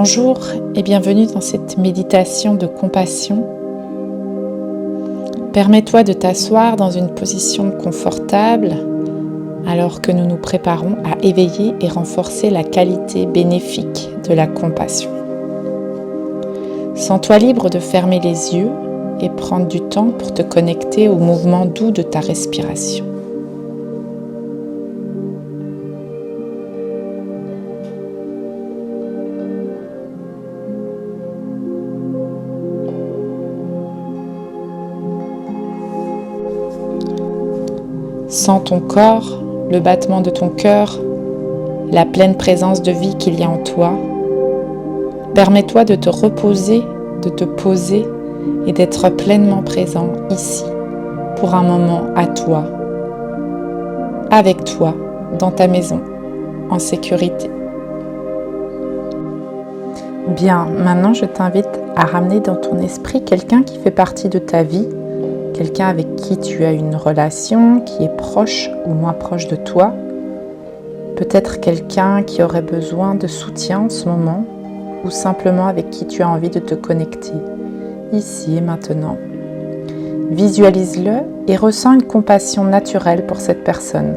Bonjour et bienvenue dans cette méditation de compassion. Permets-toi de t'asseoir dans une position confortable alors que nous nous préparons à éveiller et renforcer la qualité bénéfique de la compassion. Sens-toi libre de fermer les yeux et prendre du temps pour te connecter au mouvement doux de ta respiration. Sens ton corps, le battement de ton cœur, la pleine présence de vie qu'il y a en toi. Permets-toi de te reposer, de te poser et d'être pleinement présent ici pour un moment à toi, avec toi, dans ta maison, en sécurité. Bien, maintenant je t'invite à ramener dans ton esprit quelqu'un qui fait partie de ta vie, quelqu'un avec qui tu as une relation, qui est proche ou moins proche de toi. Peut-être quelqu'un qui aurait besoin de soutien en ce moment, ou simplement avec qui tu as envie de te connecter, ici et maintenant. Visualise-le et ressens une compassion naturelle pour cette personne.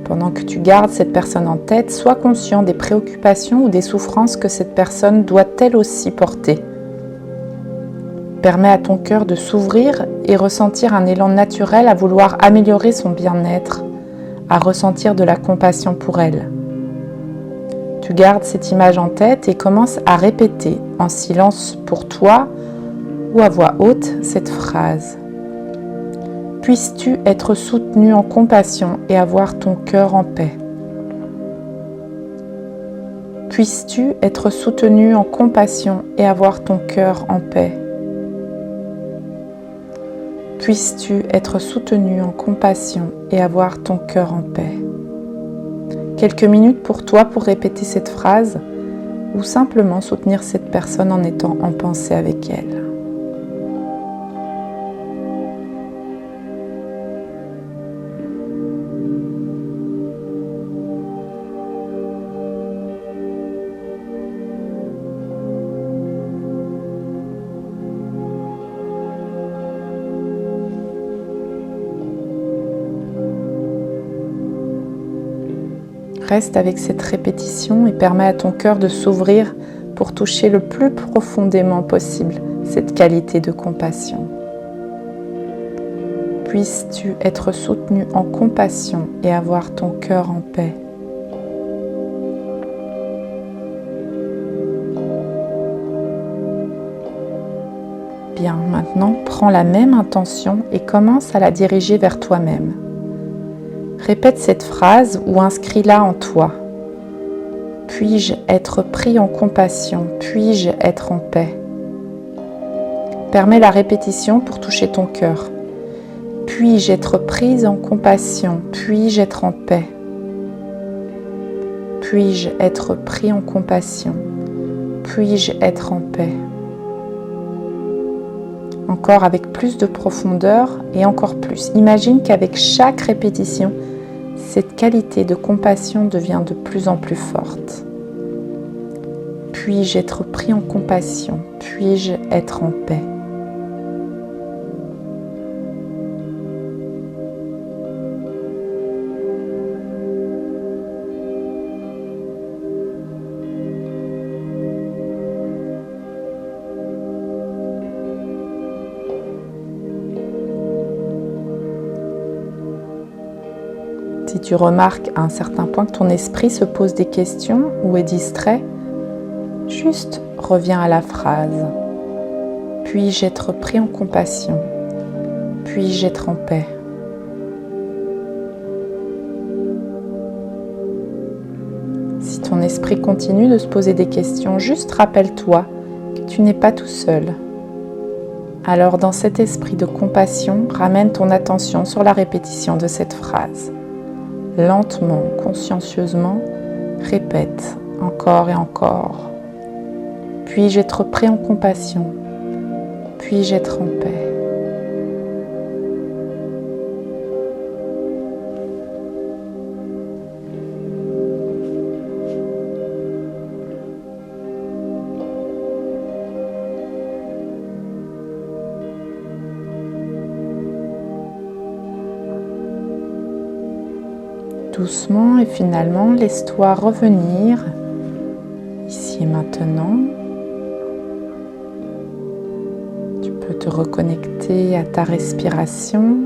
Pendant que tu gardes cette personne en tête, sois conscient des préoccupations ou des souffrances que cette personne doit elle aussi porter. Permets à ton cœur de s'ouvrir et ressentir un élan naturel à vouloir améliorer son bien-être, à ressentir de la compassion pour elle. Tu gardes cette image en tête et commences à répéter en silence pour toi ou à voix haute cette phrase. Puisses-tu être soutenu en compassion et avoir ton cœur en paix. Puisses-tu être soutenu en compassion et avoir ton cœur en paix. Puisses-tu être soutenu en compassion et avoir ton cœur en paix. Quelques minutes pour toi pour répéter cette phrase ou simplement soutenir cette personne en étant en pensée avec elle. Reste avec cette répétition et permets à ton cœur de s'ouvrir pour toucher le plus profondément possible cette qualité de compassion. Puisses-tu être soutenu en compassion et avoir ton cœur en paix. Bien, maintenant prends la même intention et commence à la diriger vers toi-même. Répète cette phrase ou inscris-la en toi. Puis-je être pris en compassion? Puis-je être en paix? Permets la répétition pour toucher ton cœur. Puis-je être prise en compassion? Puis-je être en paix? Puis-je être pris en compassion? Puis-je être en paix? Encore avec plus de profondeur et encore plus. Imagine qu'avec chaque répétition, cette qualité de compassion devient de plus en plus forte. Puis-je être pris en compassion? Puis-je être en paix? Si tu remarques à un certain point que ton esprit se pose des questions ou est distrait, juste reviens à la phrase. Puis-je être pris en compassion? Puis-je être en paix? Si ton esprit continue de se poser des questions, juste rappelle-toi que tu n'es pas tout seul. Alors dans cet esprit de compassion, ramène ton attention sur la répétition de cette phrase. Lentement, consciencieusement, répète encore et encore. Puis-je être pris en compassion? Puis-je être en paix? Doucement et finalement, laisse-toi revenir ici et maintenant. Tu peux te reconnecter à ta respiration,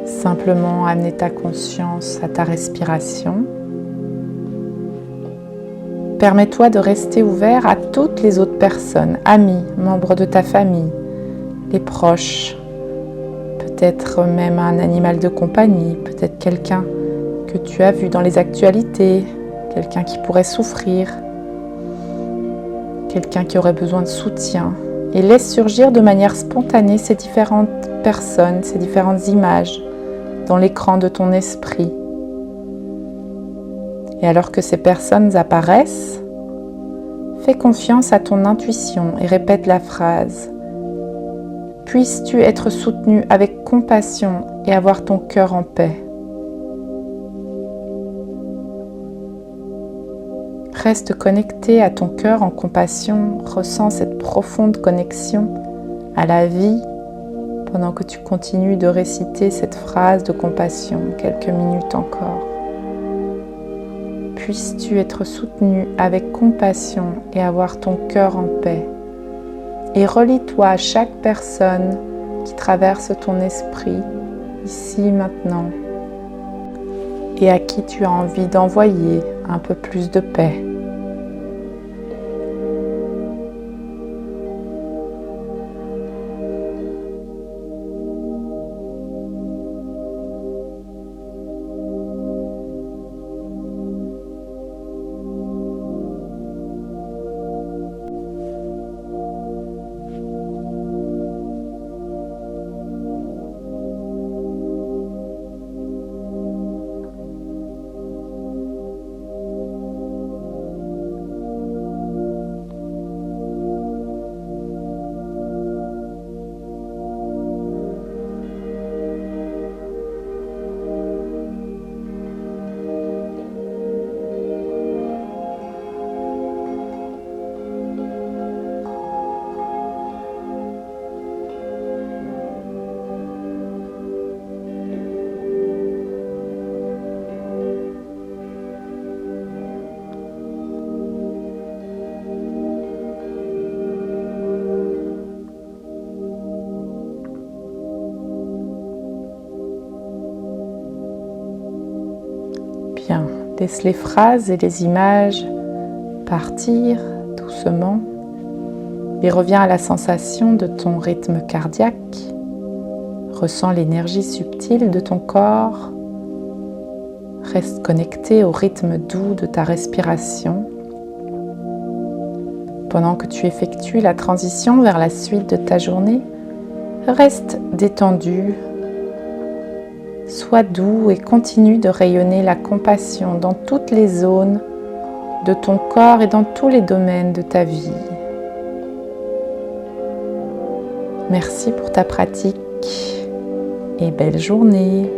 simplement amener ta conscience à ta respiration. Permets-toi de rester ouvert à toutes les autres personnes, amis, membres de ta famille, les proches, peut-être même un animal de compagnie, peut-être quelqu'un que tu as vu dans les actualités, quelqu'un qui pourrait souffrir, quelqu'un qui aurait besoin de soutien. Et laisse surgir de manière spontanée ces différentes personnes, ces différentes images dans l'écran de ton esprit. Et alors que ces personnes apparaissent, fais confiance à ton intuition et répète la phrase. Puisses-tu être soutenu avec compassion et avoir ton cœur en paix. Reste connecté à ton cœur en compassion, ressens cette profonde connexion à la vie pendant que tu continues de réciter cette phrase de compassion quelques minutes encore. Puisses-tu être soutenu avec compassion et avoir ton cœur en paix. Et relie-toi à chaque personne qui traverse ton esprit, ici, maintenant, et à qui tu as envie d'envoyer un peu plus de paix. Bien, laisse les phrases et les images partir doucement et reviens à la sensation de ton rythme cardiaque. Ressens l'énergie subtile de ton corps. Reste connecté au rythme doux de ta respiration pendant que tu effectues la transition vers la suite de ta journée. Reste détendu. Sois doux et continue de rayonner la compassion dans toutes les zones de ton corps et dans tous les domaines de ta vie. Merci pour ta pratique et belle journée.